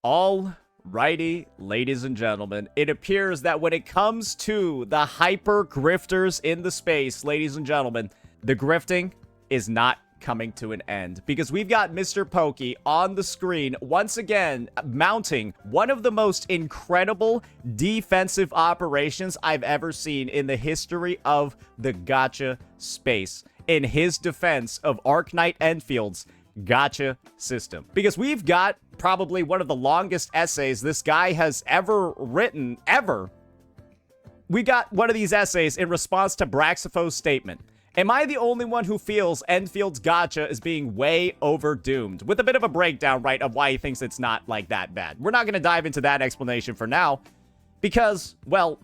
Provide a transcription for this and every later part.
Alrighty, ladies and gentlemen, it appears that when it comes to the hyper grifters in the space, ladies and gentlemen, the grifting is not coming to an end, because we've got MrPokke on the screen once again mounting one of the most incredible defensive operations I've ever seen in the history of the gacha space in his defense of Arknights Endfield's gacha system. Because we've got probably one of the longest essays this guy has ever written, ever. We got one of these essays in response to Braxifo's statement. Am I the only one who feels Endfield's gacha is being way overdoomed? With a bit of a breakdown, right, of why he thinks it's not, like, that bad. We're not going to dive into that explanation for now, because, well,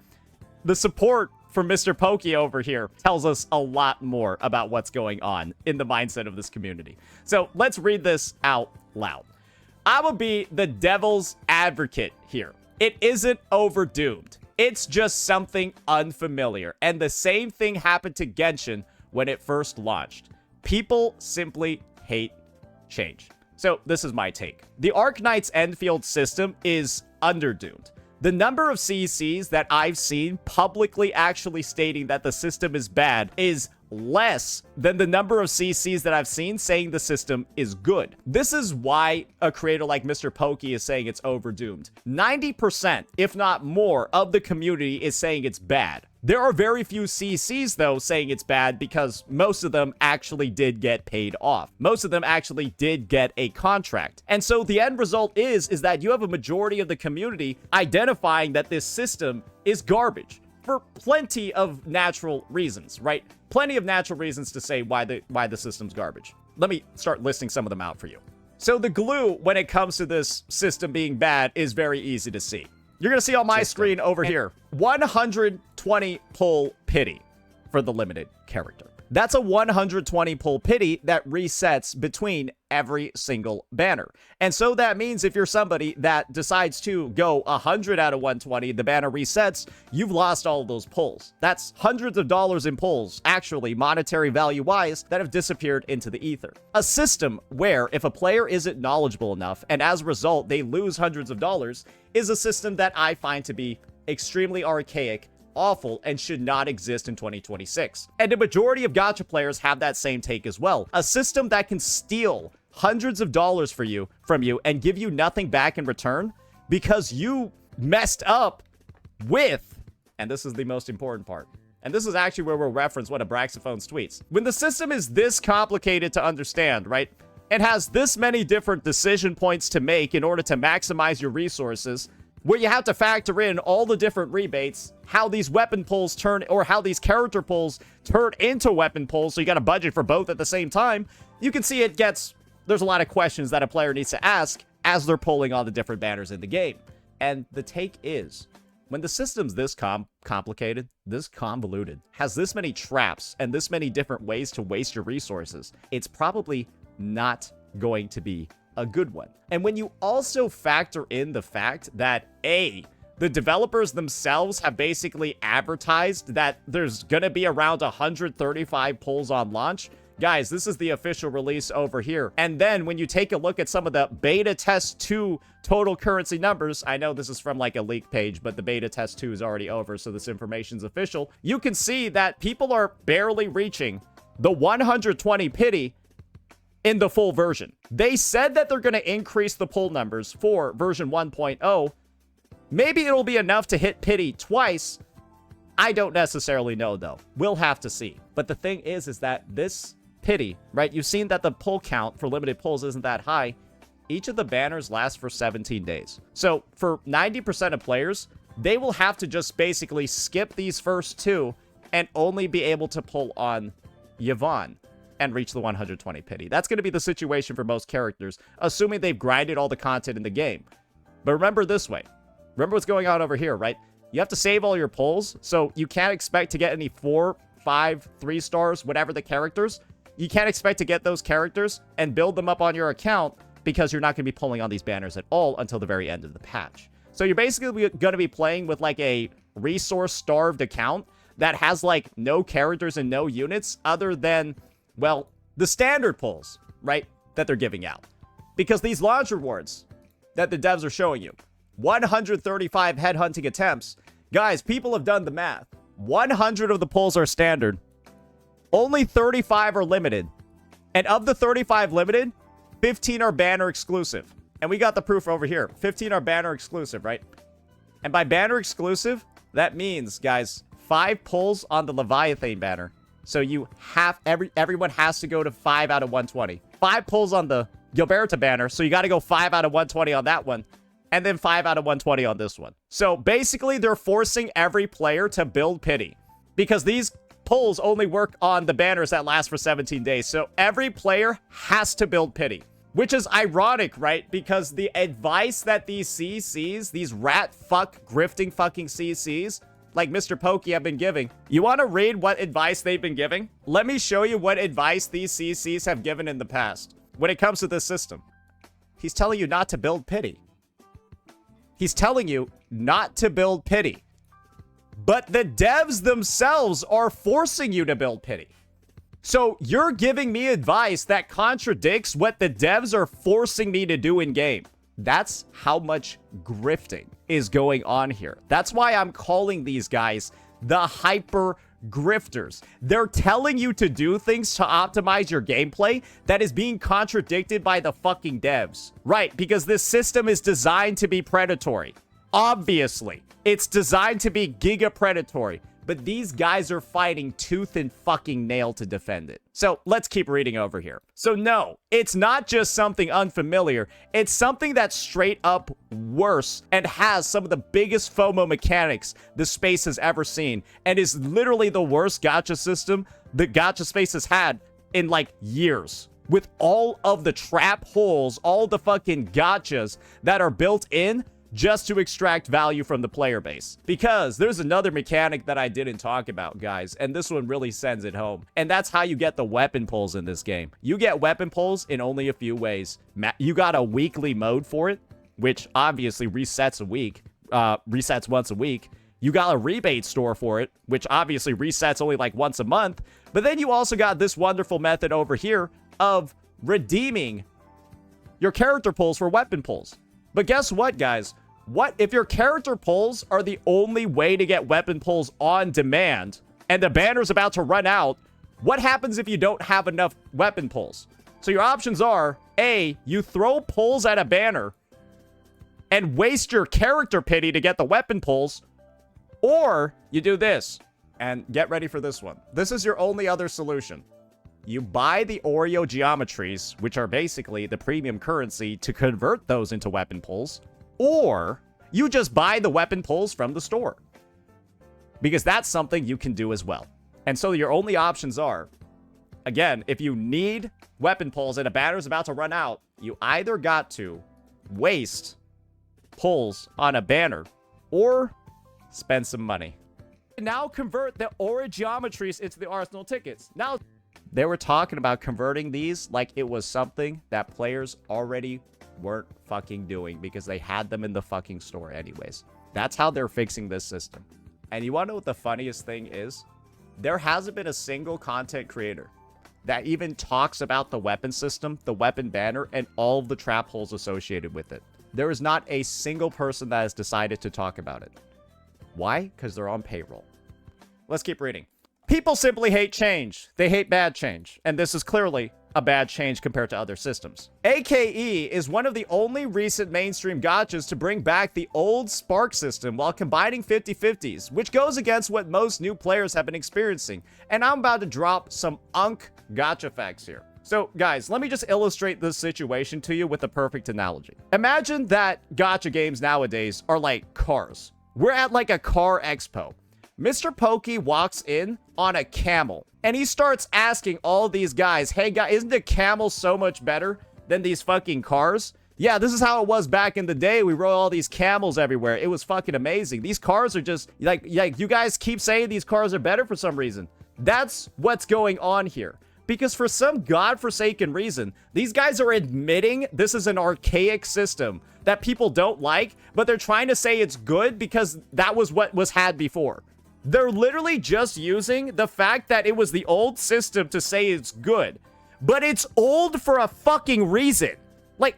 the support from MrPokke over here tells us a lot more about what's going on in the mindset of this community. So, let's read this out loud. I will be the devil's advocate here. It isn't overdoomed. It's just something unfamiliar. And the same thing happened to Genshin when it first launched. People simply hate change. So this is my take. The Arknights Endfield system is underdoomed. The number of CCs that I've seen publicly actually stating that the system is bad is less than the number of CCs that I've seen saying the system is good. This is why a creator like MrPokke is saying it's overdoomed. 90%, if not more, of the community is saying it's bad. There are very few CCs, though, saying it's bad because most of them actually did get paid off. Most of them actually did get a contract. And so the end result is that you have a majority of the community identifying that this system is garbage for plenty of natural reasons, right? Plenty of natural reasons to say why the system's garbage. Let me start listing some of them out for you. So the glue when it comes to this system being bad is very easy to see. You're going to see on my screen over here, 120 pull pity for the limited character. That's a 120 pull pity that resets between every single banner. And so that means if you're somebody that decides to go 100 out of 120, the banner resets, you've lost all of those pulls. That's hundreds of dollars in pulls, actually monetary value-wise, that have disappeared into the ether. A system where if a player isn't knowledgeable enough, and as a result, they lose hundreds of dollars, is a system that I find to be extremely archaic, awful, and should not exist in 2026. And a majority of gacha players have that same take as well. A system that can steal hundreds of dollars from you and give you nothing back in return because you messed up with, and this is the most important part, and this is actually where we'll reference one of Braxiphone's tweets. When the system is this complicated to understand, right? It has this many different decision points to make in order to maximize your resources, where you have to factor in all the different rebates, how these weapon pulls turn, or how these character pulls turn into weapon pulls, so you got to budget for both at the same time. You can see there's a lot of questions that a player needs to ask as they're pulling all the different banners in the game. And the take is, when the system's this complicated, this convoluted, has this many traps and this many different ways to waste your resources, it's probably not going to be a good one. And when you also factor in the fact that the developers themselves have basically advertised that there's gonna be around 135 pulls on launch, guys, this is the official release over here. And then when you take a look at some of the beta test 2 total currency numbers, I know this is from like a leak page, but the beta test 2 is already over, so this information's official. You can see that people are barely reaching the 120 pity in the full version. They said that they're going to increase the pull numbers for version 1.0. Maybe it'll be enough to hit pity twice. I don't necessarily know, though. We'll have to see. But the thing is that this pity, right? You've seen that the pull count for limited pulls isn't that high. Each of the banners lasts for 17 days. So for 90% of players, they will have to just basically skip these first two and only be able to pull on Yvonne and reach the 120 pity. That's going to be the situation for most characters, assuming they've grinded all the content in the game. But remember this way. Remember what's going on over here, right? You have to save all your pulls, so you can't expect to get any 4, 5, 3 stars, whatever the characters. You can't expect to get those characters and build them up on your account because you're not going to be pulling on these banners at all until the very end of the patch. So you're basically going to be playing with like a resource-starved account that has like no characters and no units other than, well, the standard pulls, right, that they're giving out. Because these launch rewards, that the devs are showing you. 135 headhunting attempts. Guys, people have done the math. 100 of the pulls are standard. Only 35 are limited. And of the 35 limited, 15 are banner exclusive. And we got the proof over here. 15 are banner exclusive, right? And by banner exclusive, that means, guys, 5 pulls on the Leviathan banner. So you have, everyone has to go to 5 out of 120. 5 pulls on the Gilberta banner, so you got to go 5 out of 120 on that one. And then 5 out of 120 on this one. So basically, they're forcing every player to build pity. Because these pulls only work on the banners that last for 17 days. So every player has to build pity. Which is ironic, right? Because the advice that these CCs, these rat fuck grifting fucking CCs, like MrPokke have been giving. You want to read what advice they've been giving? Let me show you what advice these CCs have given in the past. When it comes to this system. He's telling you not to build pity. He's telling you not to build pity. But the devs themselves are forcing you to build pity. So you're giving me advice that contradicts what the devs are forcing me to do in game. That's how much grifting is going on here. That's why I'm calling these guys the hyper grifters. They're telling you to do things to optimize your gameplay that is being contradicted by the fucking devs. Right, because this system is designed to be predatory. Obviously, it's designed to be giga predatory. But these guys are fighting tooth and fucking nail to defend it. So let's keep reading over here. So no, it's not just something unfamiliar. It's something that's straight up worse and has some of the biggest FOMO mechanics the space has ever seen. And is literally the worst gacha system the gacha space has had in like years. With all of the trap holes, all the fucking gachas that are built in just to extract value from the player base. Because there's another mechanic that I didn't talk about, guys, and this one really sends it home. And that's how you get the weapon pulls in this game. You get weapon pulls in only a few ways. You got a weekly mode for it, which obviously resets once a week. You got a rebate store for it, which obviously resets only like once a month. But then you also got this wonderful method over here of redeeming your character pulls for weapon pulls. But guess what, guys? What if your character pulls are the only way to get weapon pulls on demand and the banner's about to run out? What happens if you don't have enough weapon pulls? So your options are, A, you throw pulls at a banner and waste your character pity to get the weapon pulls, or you do this. And get ready for this one. This is your only other solution. You buy the Oreo geometries, which are basically the premium currency, to convert those into weapon pulls, or you just buy the weapon pulls from the store. Because that's something you can do as well. And so your only options are, again, if you need weapon pulls and a banner's about to run out, you either got to waste pulls on a banner or spend some money. Now convert the Oreo geometries into the Arsenal tickets. Now, they were talking about converting these like it was something that players already weren't fucking doing because they had them in the fucking store anyways. That's how they're fixing this system. And you want to know what the funniest thing is? There hasn't been a single content creator that even talks about the weapon system, the weapon banner, and all of the trap holes associated with it. There is not a single person that has decided to talk about it. Why? Because they're on payroll. Let's keep reading. People simply hate change. They hate bad change. And this is clearly a bad change compared to other systems. AKE is one of the only recent mainstream gachas to bring back the old Spark system while combining 50-50s, which goes against what most new players have been experiencing. And I'm about to drop some gacha facts here. So, guys, let me just illustrate this situation to you with a perfect analogy. Imagine that gacha games nowadays are like cars. We're at like a car expo. MrPokke walks in on a camel, and he starts asking all these guys, hey, guys, isn't a camel so much better than these fucking cars? Yeah, this is how it was back in the day. We rode all these camels everywhere. It was fucking amazing. These cars are just, like you guys keep saying these cars are better for some reason. That's what's going on here. Because for some godforsaken reason, these guys are admitting this is an archaic system that people don't like, but they're trying to say it's good because that was what was had before. They're literally just using the fact that it was the old system to say it's good. But it's old for a fucking reason. Like,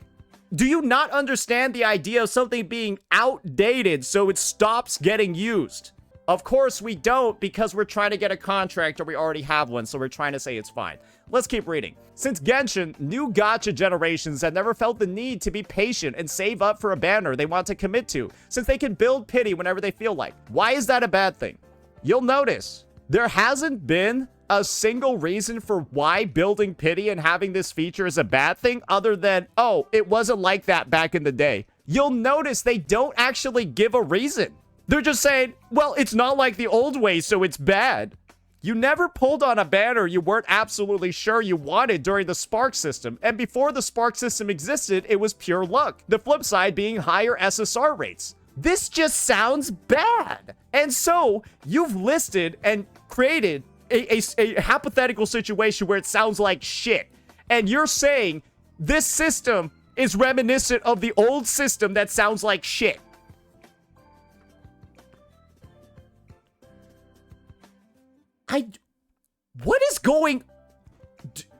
Do you not understand the idea of something being outdated so it stops getting used? Of course we don't, because we're trying to get a contract or we already have one, so we're trying to say it's fine. Let's keep reading. Since Genshin, new gacha generations have never felt the need to be patient and save up for a banner they want to commit to, since they can build pity whenever they feel like. Why is that a bad thing? You'll notice there hasn't been a single reason for why building pity and having this feature is a bad thing other than, oh, it wasn't like that back in the day. You'll notice they don't actually give a reason. They're just saying, well, it's not like the old way, so it's bad. You never pulled on a banner you weren't absolutely sure you wanted during the Spark system, and before the Spark system existed, it was pure luck. The flip side being higher SSR rates. This just sounds bad. And so, you've listed and created a hypothetical situation where it sounds like shit. And you're saying this system is reminiscent of the old system that sounds like shit. What is going...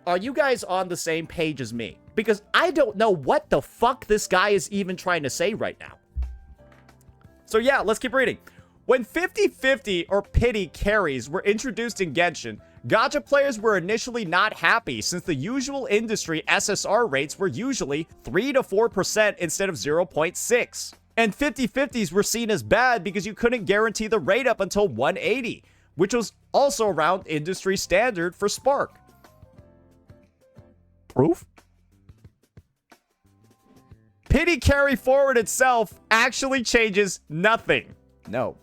Are you guys on the same page as me? Because I don't know what the fuck this guy is even trying to say right now. So yeah, let's keep reading. When 50-50 or pity carries were introduced in Genshin, gacha players were initially not happy since the usual industry SSR rates were usually 3 to 4% instead of 0.6. And 50-50s were seen as bad because you couldn't guarantee the rate up until 180. Which was also around industry standard for Spark. Proof? Pity carry forward itself actually changes nothing. No,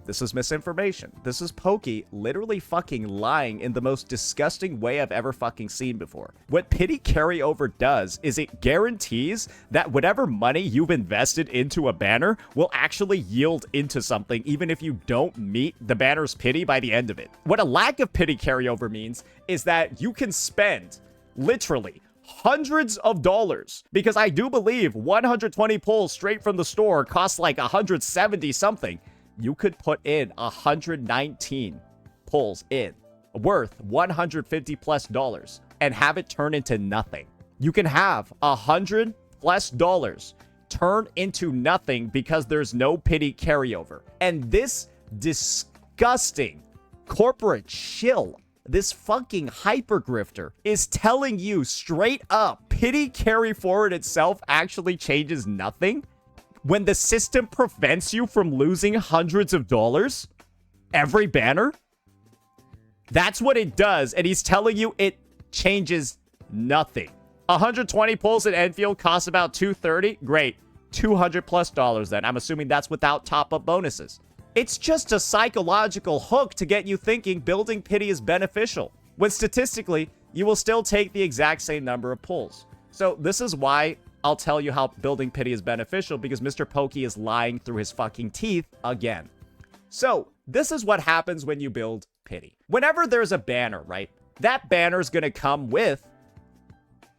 this is misinformation. This is Pokke literally fucking lying in the most disgusting way I've ever fucking seen before. What pity carryover does is it guarantees that whatever money you've invested into a banner will actually yield into something even if you don't meet the banner's pity by the end of it. What a lack of pity carryover means is that you can spend literally hundreds of dollars, because I do believe 120 pulls straight from the store costs like 170 something. You could put in 119 pulls in worth $150+ and have it turn into nothing. You can have $100+ turn into nothing because there's no pity carryover. And this disgusting corporate shill, this fucking hyper grifter, is telling you straight up pity carry forward itself actually changes nothing when the system prevents you from losing hundreds of dollars every banner. That's what it does, and he's telling you it changes nothing. 120 pulls at Endfield costs about $230. Great, $200+ then. I'm assuming that's without top-up bonuses. It's just a psychological hook to get you thinking building pity is beneficial, when statistically, you will still take the exact same number of pulls. So this is why I'll tell you how building pity is beneficial, because MrPokke is lying through his fucking teeth again. So this is what happens when you build pity. Whenever there's a banner, right, that banner is going to come with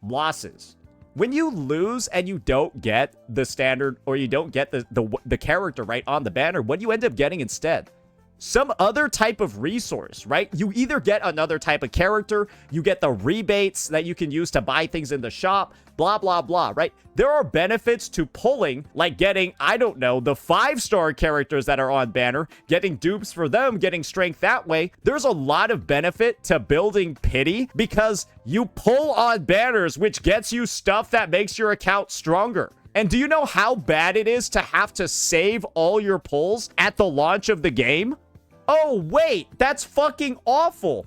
losses. When you lose and you don't get the standard, or you don't get the character right on the banner, what do you end up getting instead? Some other type of resource, right? You either get another type of character, you get the rebates that you can use to buy things in the shop, blah, blah, blah, right? There are benefits to pulling, like getting, I don't know, the 5-star characters that are on banner, getting dupes for them, getting strength that way. There's a lot of benefit to building pity because you pull on banners, which gets you stuff that makes your account stronger. And do you know how bad it is to have to save all your pulls at the launch of the game? Oh, wait, that's fucking awful.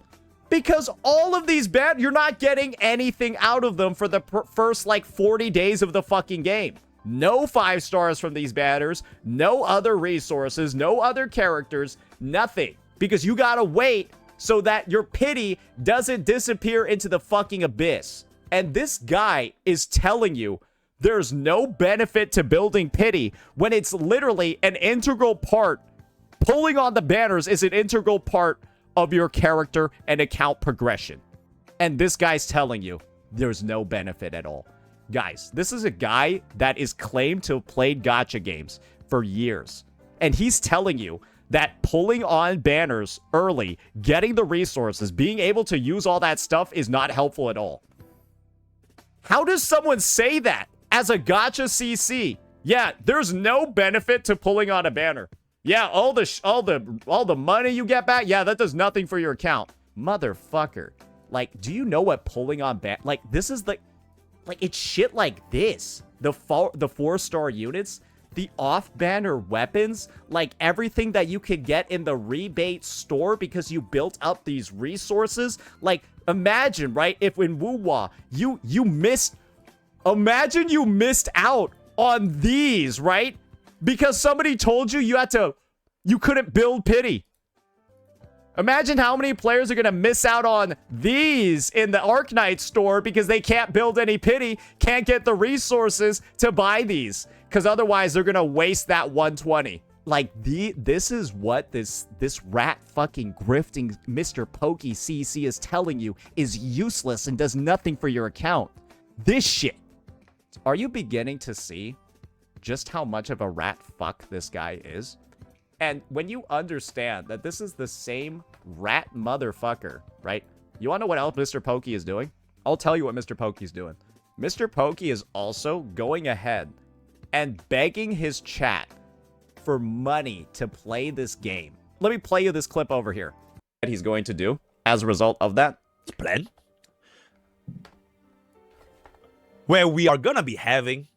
Because all of these banners, you're not getting anything out of them for the first, like, 40 days of the fucking game. No 5 stars from these banners, no other resources, no other characters, nothing. Because you gotta wait so that your pity doesn't disappear into the fucking abyss. And this guy is telling you there's no benefit to building pity when it's literally an integral part. Pulling on the banners is an integral part of your character and account progression. And this guy's telling you there's no benefit at all. Guys, this is a guy that is claimed to have played gacha games for years. And he's telling you that pulling on banners early, getting the resources, being able to use all that stuff is not helpful at all. How does someone say that as a gacha CC. Yeah, there's no benefit to pulling on a banner. Yeah, all the money you get back, yeah, that does nothing for your account. Motherfucker. Like, do you know what pulling on like, this is like it's shit like this. The 4-star units, the off-banner weapons, like everything that you could get in the rebate store because you built up these resources. Like, imagine, right, if in Wuwa, you missed, imagine you missed out on these, right? Because somebody told you you couldn't build pity. Imagine how many players are going to miss out on these in the Arknights store because they can't build any pity, can't get the resources to buy these. Because otherwise, they're going to waste that 120. Like, this is what this rat fucking grifting MrPokke CC is telling you is useless and does nothing for your account. This shit. Are you beginning to see just how much of a rat fuck this guy is? And when you understand that this is the same rat motherfucker, right? You want to know what else MrPokke is doing? I'll tell you what MrPokke is doing. MrPokke is also going ahead and begging his chat for money to play this game. Let me play you this clip over here. What he's going to do as a result of that plan, where we are gonna be having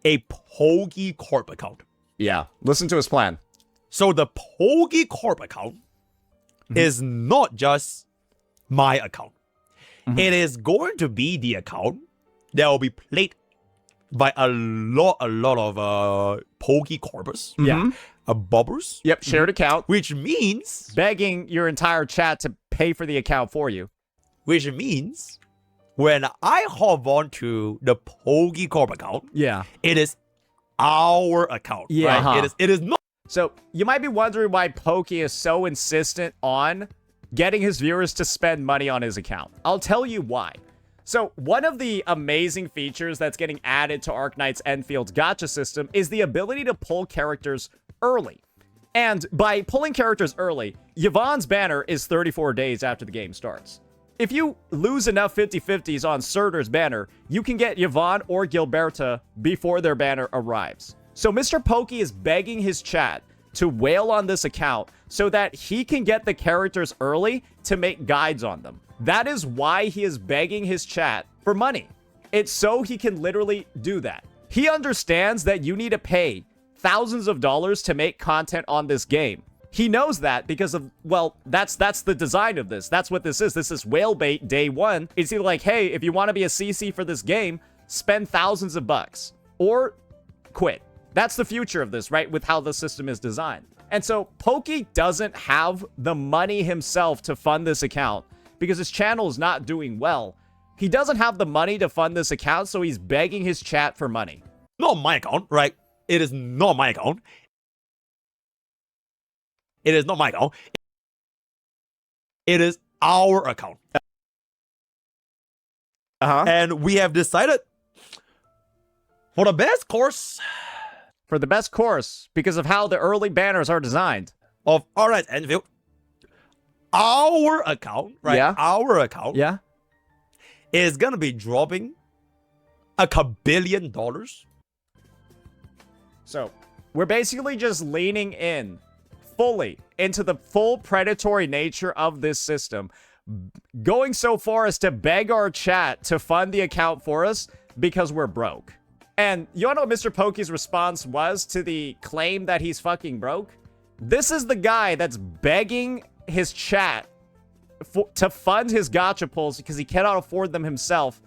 a Pokke Corp account. Yeah, listen to his plan. So the Pokke Corp account is not just my account. It is going to be the account that will be played by a lot of Pokke Corpers. Yeah. Bobbers. Yep, shared account. Which means begging your entire chat to pay for the account for you. Which means when I hop on to the Pokke Corp account, yeah, it is our account. Yeah. Right? It is not. So you might be wondering why Pokke is so insistent on getting his viewers to spend money on his account. I'll tell you why. So one of the amazing features that's getting added to Arknights Endfield's gacha system is the ability to pull characters early. And by pulling characters early, Yvonne's banner is 34 days after the game starts. If you lose enough 50-50s on Surtur's banner, you can get Yvonne or Gilberta before their banner arrives. So MrPokke is begging his chat to whale on this account so that he can get the characters early to make guides on them. That is why he is begging his chat for money. It's so he can literally do that. He understands that you need to pay thousands of dollars to make content on this game. He knows that because of, well, that's the design of this. That's what this is. This is whale bait day one. It's either like, hey, if you want to be a CC for this game, spend thousands of bucks or quit. That's the future of this, right? With how the system is designed. And so Pokke doesn't have the money himself to fund this account because his channel is not doing well. He doesn't have the money to fund this account, so he's begging his chat for money. Not my account, right? It is not my account. It is not my account. It is our account. And we have decided for the best course. For the best course, because of how the early banners are designed. Of Arknights Endfield. Our account, right? Yeah. Our account. Yeah. Is going to be dropping $1 billion. So, we're basically just leaning in fully into the full predatory nature of this system, going so far as to beg our chat to fund the account for us because we're broke. And you wanna know what MrPokke's response was to the claim that he's fucking broke? This is the guy that's begging his chat to fund his gacha pulls because he cannot afford them himself.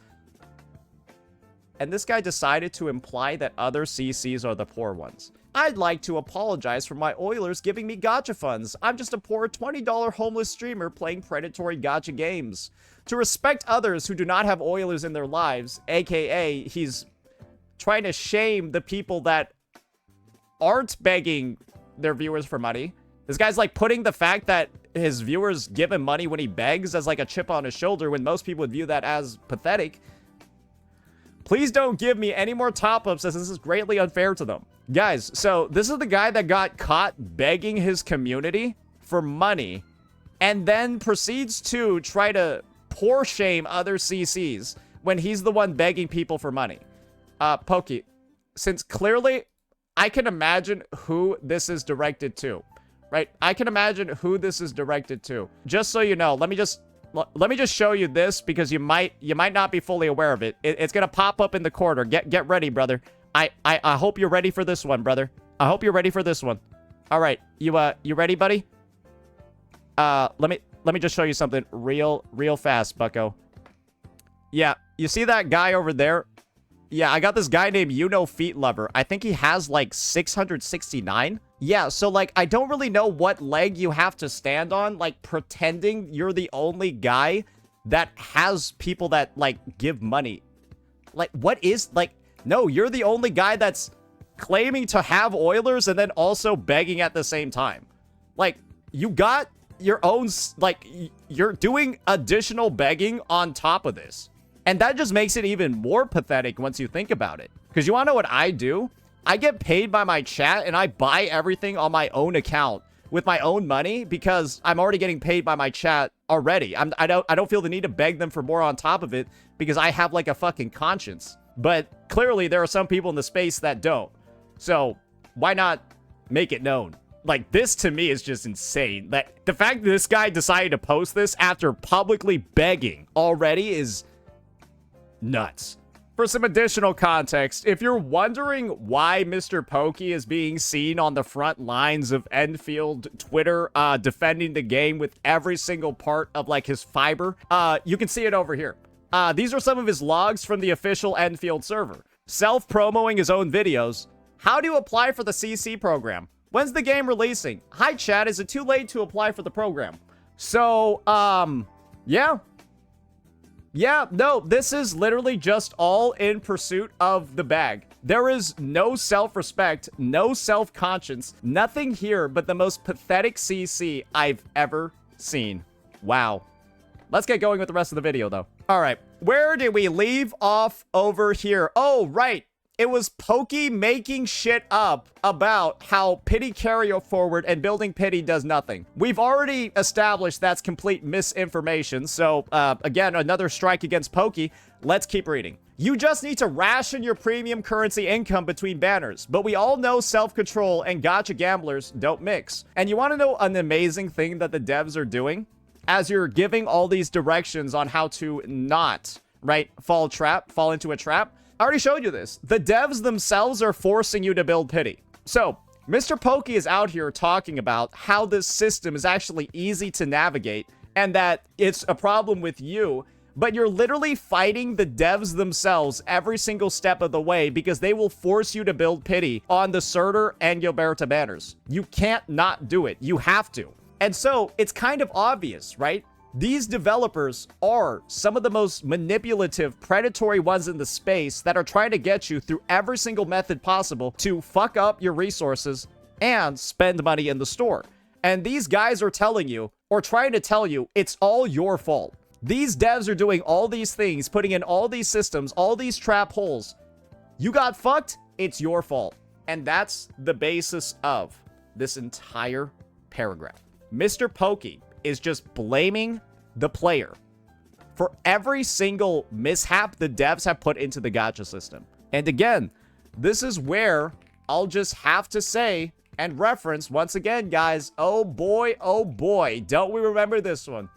And this guy decided to imply that other CCs are the poor ones. I'd like to apologize for my Oilers giving me gacha funds. I'm just a poor $20 homeless streamer playing predatory gacha games. To respect others who do not have Oilers in their lives, aka he's trying to shame the people that aren't begging their viewers for money. This guy's like putting the fact that his viewers give him money when he begs as like a chip on his shoulder when most people would view that as pathetic. Please don't give me any more top-ups as this is greatly unfair to them. Guys, so this is the guy that got caught begging his community for money and then proceeds to try to poor shame other CCs when he's the one begging people for money. Pokey, since clearly I can imagine who this is directed to, right? I can imagine who this is directed to. Just so you know, let me just show you this because you might not be fully aware of it. It's gonna pop up in the corner. Get ready, brother. I hope you're ready for this one, brother. I hope you're ready for this one. All right, you ready, buddy? Let me just show you something real fast, bucko. Yeah, you see that guy over there? Yeah, I got this guy named Feet Lover. I think he has like 669. Yeah, so like I don't really know what leg you have to stand on, like pretending you're the only guy that has people that like give money. Like what is like no, you're the only guy that's claiming to have Oilers and then also begging at the same time. Like you got your own like you're doing additional begging on top of this. And that just makes it even more pathetic once you think about it. Because you want to know what I do? I get paid by my chat and I buy everything on my own account with my own money because I'm already getting paid by my chat already. I don't feel the need to beg them for more on top of it because I have like a fucking conscience. But clearly there are some people in the space that don't. So why not make it known? Like, this to me is just insane. That the fact that this guy decided to post this after publicly begging already is nuts. For some additional context, if you're wondering why MrPokke is being seen on the front lines of Endfield Twitter defending the game with every single part of like his fiber, you can see it over here. These are some of his logs from the official Endfield server. Self-promoing his own videos. How do you apply for the CC program? When's the game releasing? Hi chat, is it too late to apply for the program? So, yeah, no, this is literally just all in pursuit of the bag. There is no self-respect, no self-conscience, nothing here but the most pathetic CC I've ever seen. Wow. Let's get going with the rest of the video, though. All right, where did we leave off over here? Oh, right. It was Pokke making shit up about how pity carry forward and building pity does nothing. We've already established that's complete misinformation. So, again, another strike against Pokke. Let's keep reading. You just need to ration your premium currency income between banners. But we all know self-control and gacha gamblers don't mix. And you want to know an amazing thing that the devs are doing? As you're giving all these directions on how to not, right, fall into a trap. I already showed you this. The devs themselves are forcing you to build pity. So, MrPokke is out here talking about how this system is actually easy to navigate and that it's a problem with you, but you're literally fighting the devs themselves every single step of the way because they will force you to build pity on the Surtur and Gilberta banners. You can't not do it. You have to. And so, it's kind of obvious, right? These developers are some of the most manipulative, predatory ones in the space that are trying to get you through every single method possible to fuck up your resources and spend money in the store. And these guys are telling you, or trying to tell you, it's all your fault. These devs are doing all these things, putting in all these systems, all these trap holes. You got fucked, it's your fault. And that's the basis of this entire paragraph. MrPokke is just blaming the player for every single mishap the devs have put into the gacha system. And again, this is where I'll just have to say and reference once again, guys, oh boy, don't we remember this one?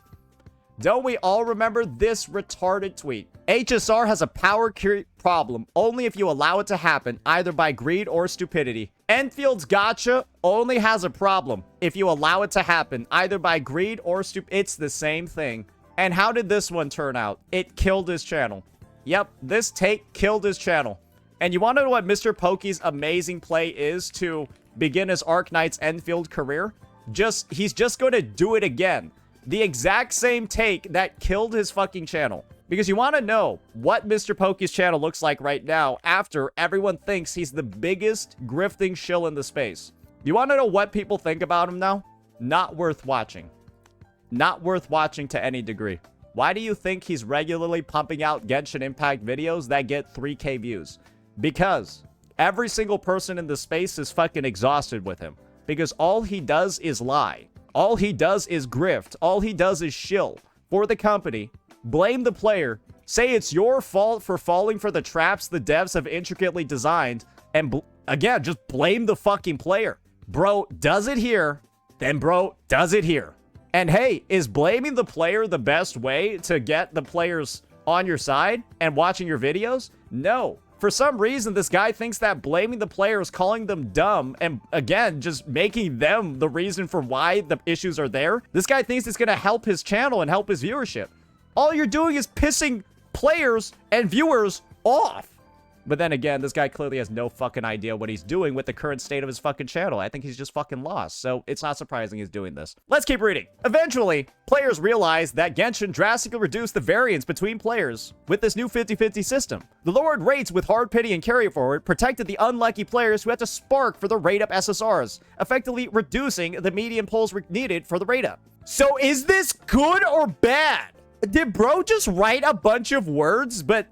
Don't we all remember this retarded tweet? HSR has a Powercreep problem only if you allow it to happen, either by greed or stupidity. Enfield's gacha only has a problem if you allow it to happen, either by greed or It's the same thing. And how did this one turn out? It killed his channel. Yep, this take killed his channel. And you want to know what MrPokke's amazing play is to begin his Arknights Endfield career? He's just going to do it again. The exact same take that killed his fucking channel. Because you want to know what MrPokke's channel looks like right now after everyone thinks he's the biggest grifting shill in the space. You want to know what people think about him now? Not worth watching. Not worth watching to any degree. Why do you think he's regularly pumping out Genshin Impact videos that get 3K views? Because every single person in the space is fucking exhausted with him. Because all he does is lie. All he does is grift. All he does is shill for the company, blame the player, say it's your fault for falling for the traps the devs have intricately designed, and again, just blame the fucking player. Bro does it here, then bro does it here. And hey, is blaming the player the best way to get the players on your side and watching your videos? No. For some reason, this guy thinks that blaming the players, calling them dumb, and again, just making them the reason for why the issues are there, this guy thinks it's going to help his channel and help his viewership. All you're doing is pissing players and viewers off. But then again, this guy clearly has no fucking idea what he's doing with the current state of his fucking channel. I think he's just fucking lost. So it's not surprising he's doing this. Let's keep reading. Eventually, players realized that Genshin drastically reduced the variance between players with this new 50-50 system. The lowered rates with hard pity and carry forward protected the unlucky players who had to spark for the rate up SSRs, effectively reducing the median pulls needed for the rate up. So is this good or bad? Did bro just write a bunch of words, but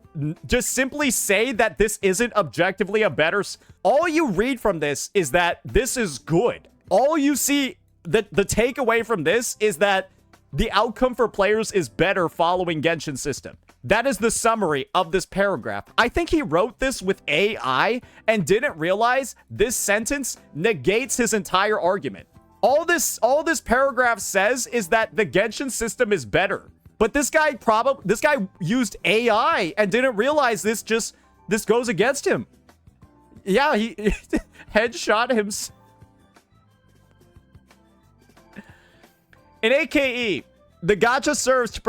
just simply say that this isn't objectively a better... All you read from this is that this is good. All you see, the takeaway from this is that the outcome for players is better following Genshin's system. That is the summary of this paragraph. I think he wrote this with AI and didn't realize this sentence negates his entire argument. All this paragraph says is that the Genshin system is better. But this guy used AI and didn't realize this goes against him. Yeah, he headshot him. In AKE, the gacha serves to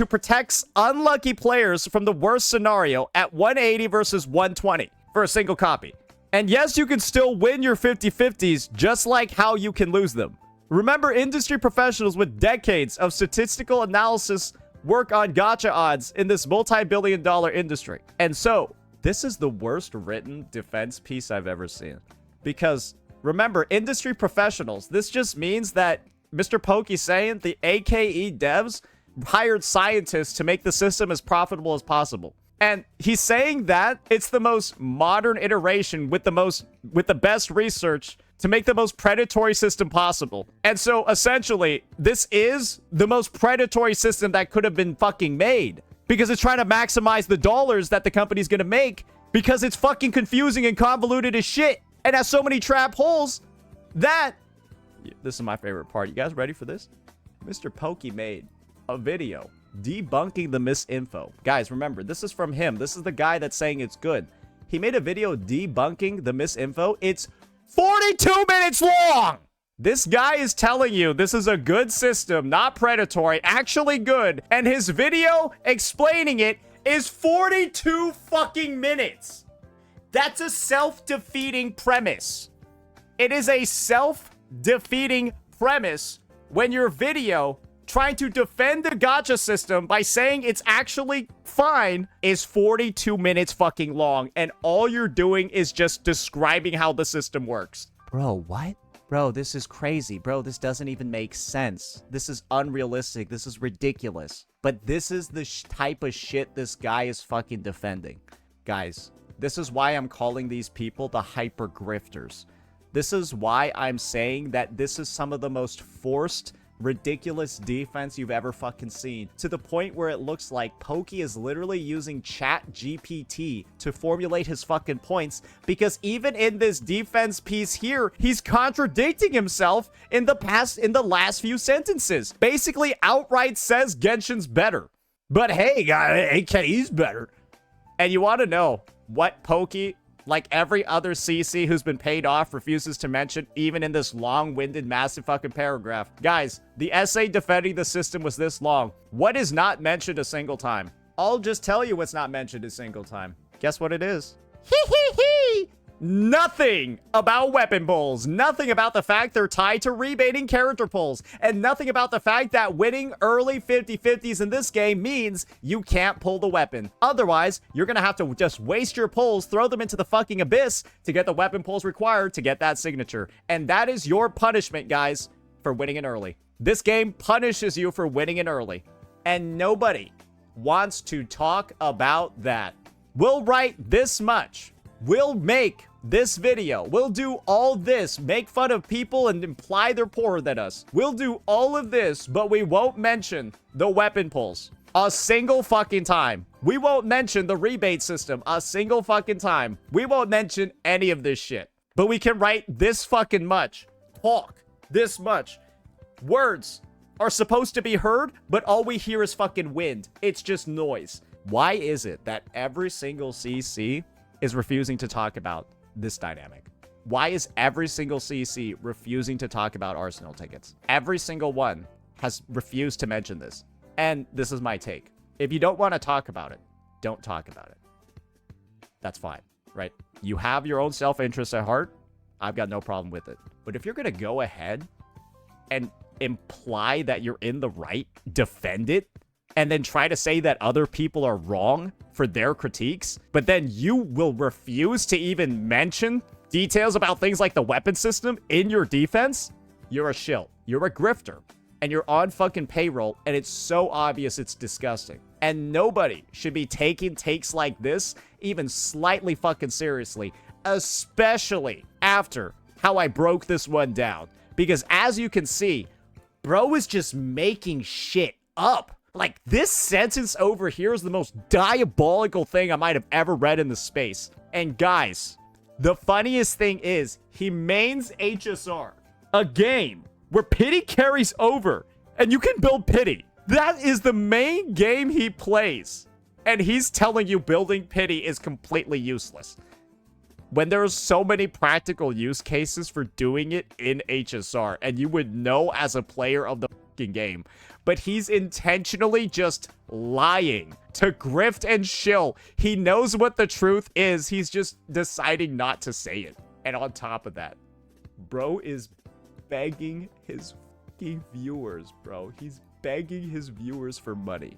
protect unlucky players from the worst scenario at 180 versus 120 for a single copy. And yes, you can still win your 50-50s just like how you can lose them. Remember, industry professionals with decades of statistical analysis work on gacha odds in this multi-billion-dollar industry. And so, this is the worst written defense piece I've ever seen. Because, remember, industry professionals, this just means that MrPokke saying the AKE devs hired scientists to make the system as profitable as possible. And he's saying that it's the most modern iteration with the best research to make the most predatory system possible. And so, essentially, this is the most predatory system that could have been fucking made. Because it's trying to maximize the dollars that the company's gonna make, because it's fucking confusing and convoluted as shit, and has so many trap holes that... This is my favorite part. You guys ready for this? MrPokke made a video debunking the misinfo. Guys, remember, this is from him. This is the guy that's saying it's good. He made a video debunking the misinfo. It's 42 minutes long! This guy is telling you this is a good system, not predatory, actually good. And his video explaining it is 42 fucking minutes. That's a self-defeating premise. It is a self-defeating premise when your video trying to defend the gacha system by saying it's actually fine is 42 minutes fucking long, and all you're doing is just describing how the system works. Bro, what? Bro, this is crazy. Bro, this doesn't even make sense. This is unrealistic. This is ridiculous. But this is the type of shit this guy is fucking defending. Guys, this is why I'm calling these people the hyper grifters. This is why I'm saying that this is some of the most forced, ridiculous defense you've ever fucking seen, to the point where it looks like Pokke is literally using ChatGPT to formulate his fucking points, because even in this defense piece here, he's contradicting himself in the last few sentences. Basically outright says Genshin's better, but hey guy, AKE's better. And you want to know what Pokke, like every other CC who's been paid off, refuses to mention, even in this long-winded, massive fucking paragraph? Guys, the essay defending the system was this long. What is not mentioned a single time? I'll just tell you what's not mentioned a single time. Guess what it is? Nothing about weapon pulls, nothing about the fact they're tied to rebating character pulls, and nothing about the fact that winning early 50-50s in this game means you can't pull the weapon. Otherwise, you're gonna have to just waste your pulls, throw them into the fucking abyss to get the weapon pulls required to get that signature. And that is your punishment, guys, for winning it early. This game punishes you for winning it early. And nobody wants to talk about that. We'll write this much. We'll make this video. We'll do all this, make fun of people and imply they're poorer than us. We'll do all of this, but we won't mention the weapon pulls. A single fucking time. We won't mention the rebate system a single fucking time. We won't mention any of this shit. But we can write this fucking much. Talk this much. Words are supposed to be heard, but all we hear is fucking wind. It's just noise. Why is it that every single CC is refusing to talk about this dynamic? Why is every single CC refusing to talk about Arsenal tickets? Every single one has refused to mention this. And this is my take. If you don't want to talk about it, don't talk about it. That's fine, right? You have your own self-interest at heart. I've got no problem with it. But if you're going to go ahead and imply that you're in the right, defend it, and then try to say that other people are wrong for their critiques, but then you will refuse to even mention details about things like the weapon system in your defense, you're a shill. You're a grifter. And you're on fucking payroll, and it's so obvious it's disgusting. And nobody should be taking takes like this even slightly fucking seriously, especially after how I broke this one down. Because as you can see, bro is just making shit up. Like, this sentence over here is the most diabolical thing I might have ever read in the space. And guys, the funniest thing is, he mains HSR, a game where pity carries over, and you can build pity. That is the main game he plays. And he's telling you building pity is completely useless. When there's so many practical use cases for doing it in HSR, and you would know as a player of the fucking game. But he's intentionally just lying to grift and shill. He knows what the truth is. He's just deciding not to say it. And on top of that, bro is begging his fucking viewers, bro. He's begging his viewers for money.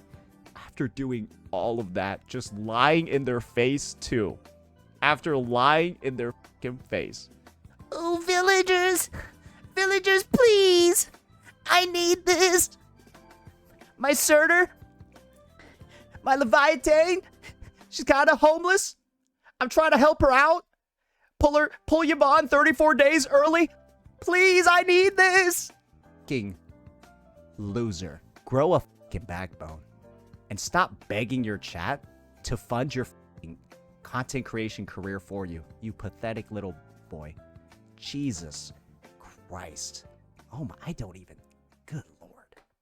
After doing all of that, just lying in their face too. After lying in their fucking face. Oh, villagers! Villagers, please! I need this! My Surtur? My Leviathan? She's kinda homeless. I'm trying to help her out. Pull Yvonne 34 days early. Please, I need this! Fucking loser. Grow a fucking backbone. And stop begging your chat to fund your fucking content creation career for you. You pathetic little boy. Jesus Christ. Oh my, I don't even...